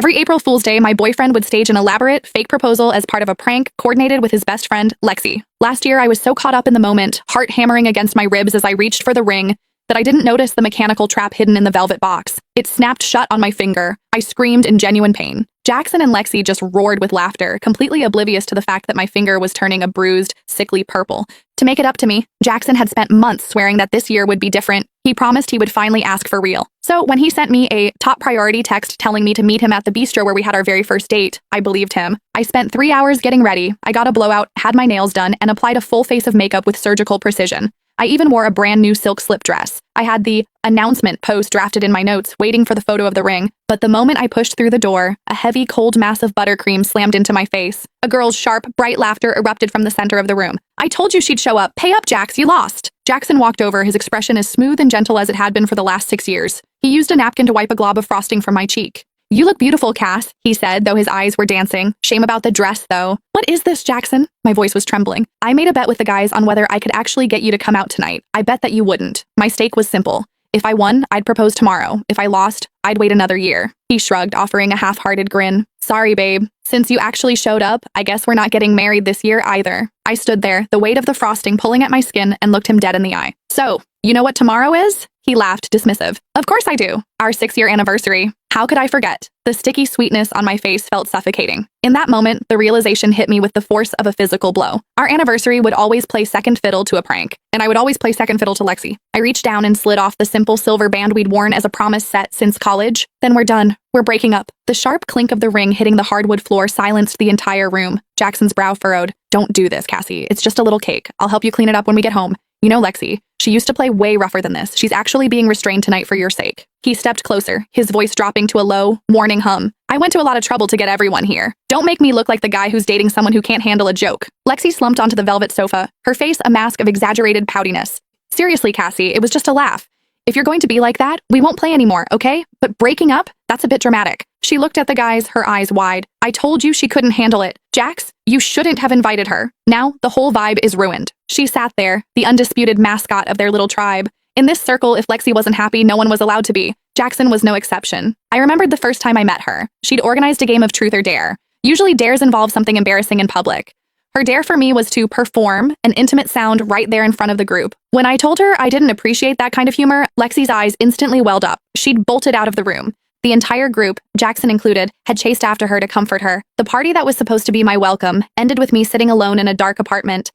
Every April Fool's Day, my boyfriend would stage an elaborate, fake proposal as part of a prank coordinated with his best friend, Lexi. Last year, I was so caught up in the moment, heart hammering against my ribs as I reached for the ring, that I didn't notice the mechanical trap hidden in the velvet box. It snapped shut on my finger. I screamed in genuine pain. Jackson and Lexi just roared with laughter, completely oblivious to the fact that my finger was turning a bruised, sickly purple. To make it up to me, Jackson had spent months swearing that this year would be different. He promised he would finally ask for real. So when he sent me a top priority text telling me to meet him at the bistro where we had our very first date, I believed him. I spent 3 hours getting ready. I got a blowout, had my nails done, and applied a full face of makeup with surgical precision. I even wore a brand new silk slip dress. I had the announcement post drafted in my notes, waiting for the photo of the ring. But the moment I pushed through the door, a heavy, cold mass of buttercream slammed into my face. A girl's sharp, bright laughter erupted from the center of the room. "I told you she'd show up. Pay up, Jax, you lost." Jackson walked over, his expression as smooth and gentle as it had been for the last 6 years. He used a napkin to wipe a glob of frosting from my cheek. "You look beautiful, Cass," he said, though his eyes were dancing. Shame about the dress, though. "What is this, Jackson?" My voice was trembling. "I made a bet with the guys on whether I could actually get you to come out tonight. I bet that you wouldn't. My stake was simple. If I won, I'd propose tomorrow. If I lost, I'd wait another year." He shrugged, offering a half-hearted grin. "Sorry, babe. Since you actually showed up, I guess we're not getting married this year either." I stood there, the weight of the frosting pulling at my skin, and looked him dead in the eye. "So, you know what tomorrow is?" He laughed, dismissive. "Of course I do. Our 6-year anniversary. How could I forget?" The sticky sweetness on my face felt suffocating. In that moment, the realization hit me with the force of a physical blow. Our anniversary would always play second fiddle to a prank, and I would always play second fiddle to Lexi. I reached down and slid off the simple silver band we'd worn as a promise set since college. "Then we're done. We're breaking up." The sharp clink of the ring hitting the hardwood floor silenced the entire room. Jackson's brow furrowed. "Don't do this, Cassie. It's just a little cake. I'll help you clean it up when we get home. You know Lexi. She used to play way rougher than this. She's actually being restrained tonight for your sake." He stepped closer, his voice dropping to a low, warning hum. "I went to a lot of trouble to get everyone here. Don't make me look like the guy who's dating someone who can't handle a joke." Lexi slumped onto the velvet sofa, her face a mask of exaggerated poutiness. "Seriously, Cassie, it was just a laugh. If you're going to be like that, we won't play anymore, okay? But breaking up? That's a bit dramatic." She looked at the guys, her eyes wide. "I told you she couldn't handle it. Jax, you shouldn't have invited her. Now, the whole vibe is ruined." She sat there, the undisputed mascot of their little tribe. In this circle, if Lexi wasn't happy, no one was allowed to be. Jackson was no exception. I remembered the first time I met her. She'd organized a game of truth or dare. Usually dares involve something embarrassing in public. Her dare for me was to perform an intimate sound right there in front of the group. When I told her I didn't appreciate that kind of humor, Lexi's eyes instantly welled up. She'd bolted out of the room. The entire group, Jackson included, had chased after her to comfort her. The party that was supposed to be my welcome ended with me sitting alone in a dark apartment,